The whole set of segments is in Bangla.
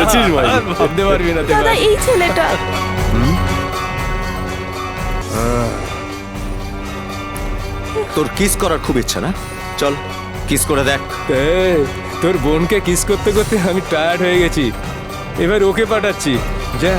করেছিস ভাই, ভাবতে পারবি না তুই দাদা ভাই। এই ছেলেটা তোর কিস করার খুব ইচ্ছা না? চল কিস করে দেখ। এই, তোর বোনকে কিস করতে করতে আমি টায়ার্ড হয়ে গেছি, এবার ওকে পাঠাচ্ছি, যা।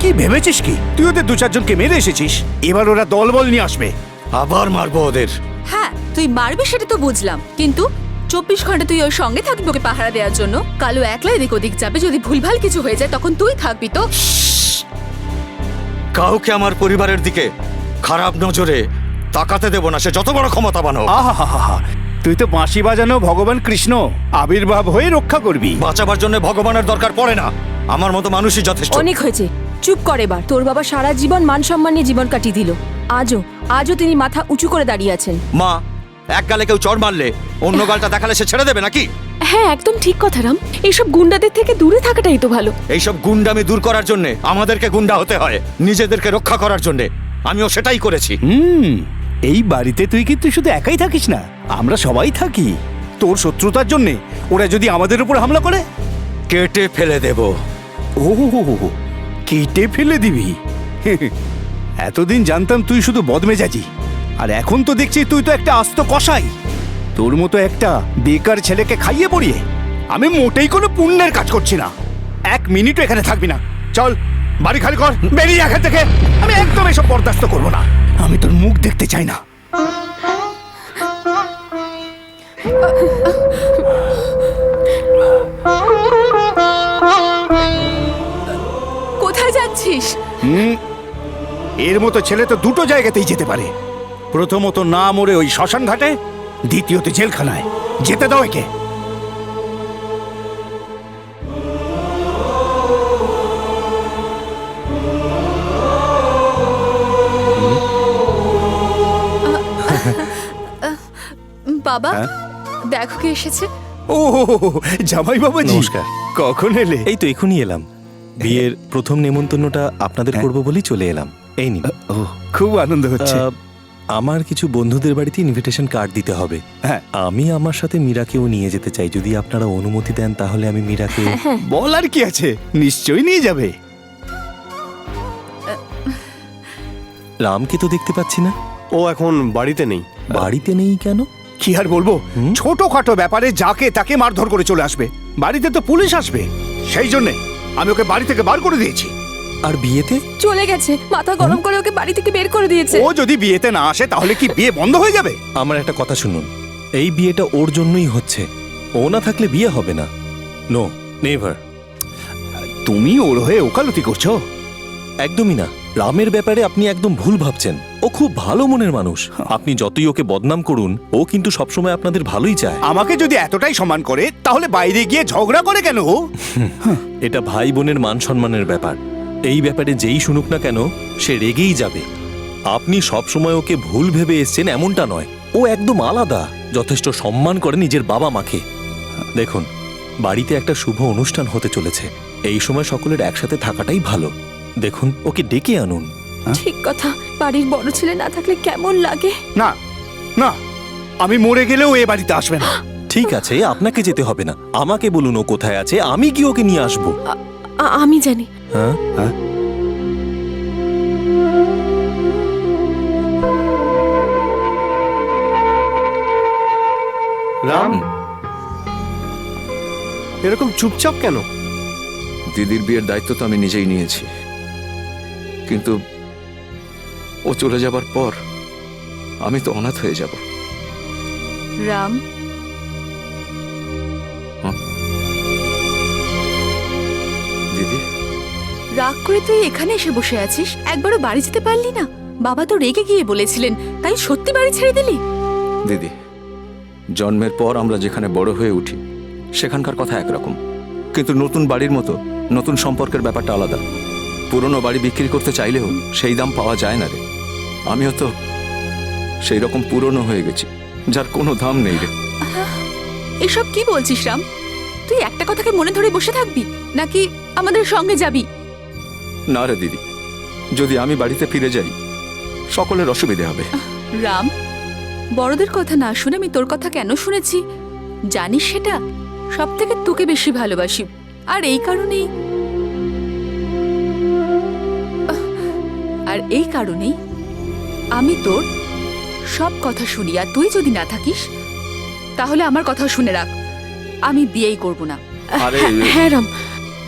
কি ভেবেছিস কি তুই ওদের দু চারজনকে মেরে এসেছিস, এবার ওরা দলবল নিয়ে আসবে, আবার মারবো ওদের। হ্যাঁ তুই মারবি সেটা তো বুঝলাম, কিন্তু 24 ঘন্টা তুই ওর সঙ্গে থাকবি ওকে পাহারা দেওয়ার জন্য। কালো একলা এদিক ওদিক যাবে, যদি ভুলভাল কিছু হয়ে যায় তখন তুই থাকবি তো। কাউকে আমার পরিবারের দিকে খারাপ নজরে তাকাতে দেব না, সে যত বড় ক্ষমতা বানো। আহা, তুই তো বাঁশি বাজানো ভগবান কৃষ্ণ আবির্ভাব হয়ে রক্ষা করবি। বাঁচাবার জন্য ভগবানের দরকার পড়ে না, আমার মতো মানুষই যথেষ্ট। অনেক হয়েছে, চুপ কর এবার। তোর বাবা সারা জীবন মান সম্মান নিয়ে জীবন কাটিয়ে দিল, আজও তিনি মাথা উঁচু করে দাঁড়িয়ে আছেন। মা, এক গালে কেউ চড় মারলে অন্য গালটা দেখালে সে ছেড়ে দেবে নাকি? হ্যাঁ একদম ঠিক কথা রাম, এইসব গুন্ডাদের থেকে দূরে থাকাটাই তো ভালো। এইসব গুন্ডামি দূর করার জন্য আমাদেরকে গুন্ডা হতে হয়, নিজেদেরকে রক্ষা করার জন্য। আমিও সেটাই করেছি। এই বাড়িতে তুই কিন্তু শুধু একাই থাকিস না, আমরা সবাই থাকি। তোর শত্রুতার জন্য ওরা যদি আমাদের উপর হামলা করে, কেটে ফেলে দেব। ও কেটে ফেলে দিবি? এতদিন জানতাম তুই শুধু বদমেজাজি, আর এখন তো দেখছি তুই তো একটা আস্ত কসাই। তোর মতো একটা বেকার ছেলেকে খাইয়ে পড়িয়ে আমি মোটেই কোনো পুণ্যের কাজ করছি না। এক মিনিটও এখানে থাকবি না, চল বাড়ি খালি কর, বেরিয়ে এখান থেকে। আমি একদম এসব বরদাস্ত করবো না, আমি তোর মুখ দেখতে চাই না। কোথায় যাচ্ছিস? এর মতো ছেলে তো দুটো জায়গাতেই যেতে পারে, প্রথমত না মরে ওই শ্মশান ঘাটে, দ্বিতীয়ত জেলখানায়। যেতে দাও একে। বাবা হ্যাঁ? দেখো কে এসেছে। ও জামাই বাবাজি, নমস্কার। কখন এলে? এই তো এখনই এলাম। বিয়ের প্রথম নেমন্তন্নটা আপনাদের হ্যাঁ। করব বলেই চলে এলাম। এই নিন। ও খুব আনন্দ হচ্ছে। আমার কিছু বন্ধুদের বাড়িতে ইনভিটেশন কার্ড দিতে হবে। হ্যাঁ। আমি আমার সাথে মীরাকেও নিয়ে যেতে চাই, যদি আপনারা অনুমতি দেন তাহলে আমি মীরাকে। বল আর কি আছে, নিশ্চয়ই নিয়ে যাবে। রামকে তো দেখতে পাচ্ছি না। ও এখন বাড়িতে নেই। বাড়িতে নেই কেন? কি আর বলবো, হুম? ছোটখাটো ব্যাপারে যাকে তাকে মারধর করে চলে আসবে। বাড়িতে তো পুলিশ আসবে, সেই জন্যে আমি ওকে বাড়ি থেকে বার করে দিয়েছি। আর বিয়েতে? চলে গেছে, মাথা গরম করে ওকে বাড়ি থেকে বের করে দিয়েছে। ও যদি বিয়েতে না আসে তাহলে কি বিয়ে বন্ধ হয়ে যাবে? আমার একটা কথা শুনুন, এই বিয়েটা ওর জন্যই হচ্ছে। ও না থাকলে বিয়ে হবে না। No, never. তুমি ওর হয়ে ওকালতি করছো? একদমই না। রামের ব্যাপারে আপনি একদম ভুল ভাবছেন। ও খুব ভালো মনের মানুষ। আপনি যতই ওকে বদনাম করুন, ও কিন্তু সবসময় আপনাদের ভালোই চায়। আমাকে যদি এতটাই সম্মান করে তাহলে বাইরে গিয়ে ঝগড়া করে কেন ও? এটা ভাই বোনের মান সম্মানের ব্যাপার। এই ব্যাপারে যেই শুনুক না কেন সে রেগেই যাবে। আপনি সবসময় ওকে ভুল ভেবে এসছেন এমনটা নয়। ও একদম আলাদা, যথেষ্ট সম্মান করে নিজের বাবা মাকে। দেখুন, বাড়িতে একটা শুভ অনুষ্ঠান হতে চলেছে। এই সময় সকলের একসাথে থাকাটাই ভালো। দেখুন, ওকে ডেকে আনুন। ঠিক কথা, বাড়ির বড় ছেলে না থাকলে কেমন লাগে। না না, আমি মরে গেলেও এ বাড়িতে আসবে না। ঠিক আছে, আপনাকে যেতে হবে না। আমাকে বলুন ও কোথায় আছে, আমি কি ওকে নিয়ে আসবো। আমি জানি। হ্যাঁ? রাম, এরকম চুপচাপ কেন? দিদির বিয়ের দায়িত্ব তো আমি নিজেই নিয়েছি, কিন্তু ও চলে যাবার পর আমি তো অনাথ হয়ে যাব। রাম, দিদি, রাগ করে তুই এখানে এসে বসে আছিস? একবারও বাড়ি যেতে পারলি না? বাবা তো রেগে গিয়ে বলেছিলেন, তাই সত্যি বাড়ি ছেড়ে দিলি? দিদি, জন্মের পর আমরা যেখানে বড় হয়ে উঠি সেখানকার কথা একরকম, কিন্তু নতুন বাড়ির মতো নতুন সম্পর্কের ব্যাপারটা আলাদা। পুরনো বাড়ি বিক্রি করতে চাইলেও সেই দাম পাওয়া যায় না রে। আমিও তো সেই রকম পুরনো হয়ে গেছি, যার কোনো দাম নেই রে। এসব কি বলছিস রাম? তুই একটা কথাকে মনে ধরে বসে থাকবি নাকি আমাদের সঙ্গে যাবি? না রে দিদি, যদি আমি বাড়িতে ফিরে যাই সকলের অসুবিধে হবে। রাম, বড়দের কথা না শুনে আমি তোর কথা কেন শুনেছি জানিস? সেটা সব থেকে তোকে বেশি ভালোবাসি, আর এই কারণেই আমি তোর সব কথা শুনি। আর তুই যদি না থাকিস তাহলে আমার কথা শুনে রাখ, আমি বিয়েই করব না। আরে হ্যাঁ রাম,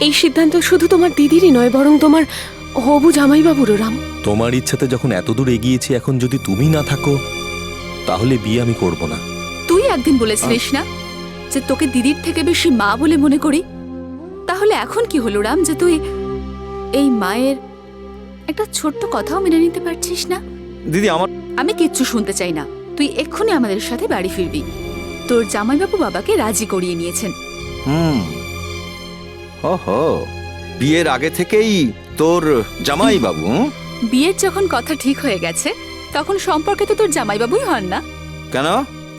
এই সিদ্ধান্ত শুধু তোমার দিদিরই নয়, বরং তোমার হবু জামাইবাবুরও। রাম, তোমার ইচ্ছাতে যখন এতদূর এগিয়েছি, এখন যদি তুমি না থাকো তাহলে বিয়ে আমি করব না। তুই একদিন বলেছিলিস না যে তোকে দিদির থেকে বেশি মা বলে মনে করি? তাহলে এখন কি হলো রাম যে তুই এই মায়ের একটা ছোট্ট কথাও মেনে নিতে পারছিস না? দিদি, আমার আমি কিচ্ছু শুনতে চাই না। তুই এক্ষুনি আমাদের সাথে বাড়ি ফিরবি। তোর জামাইবাবু বাবাকে রাজি করিয়ে নিয়েছেন। ওহো, বিয়ের আগে থেকেই তোর জামাই বাবু? বিয়ের যখন কথা ঠিক হয়ে গেছে তখন সম্পর্কে তো তোর জামাইবাবুই হন না? কেন,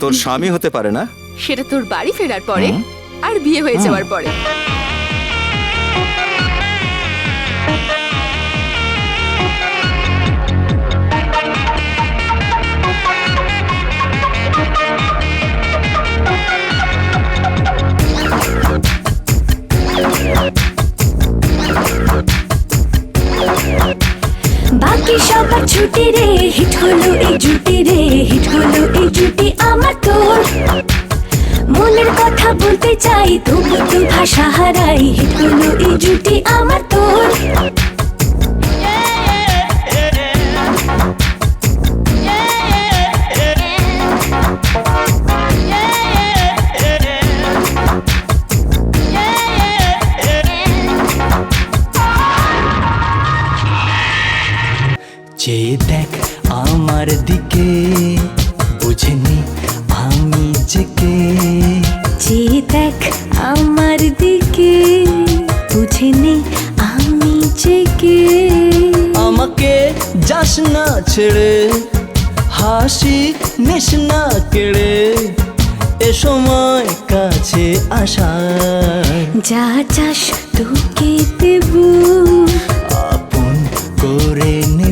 তোর স্বামী হতে পারে না? সেটা তোর বাড়ি ফেরার পরে হুম। আর বিয়ে হয়ে যাওয়ার পরে। বাকি সবার ছুটি রে, হিট হলো এই জুটি রে, হিট হলো এই জুটি আমার তোর। মনের কথা বলতে চাই তবু তো ভাষা হারাই, হিট হলো এই জুটি আমার তোর। চেয়ে দেখ আমার দিকে, বুঝিনি আমি যে কে। চেয়ে দেখ আমার দিকে, বুঝিনি আমি যে কে। আমাকে যাস না ছেড়ে, হাসি নিস না কেড়ে। সময় কাছে আসার। যা চাস তোকে দেব, আপন করে নে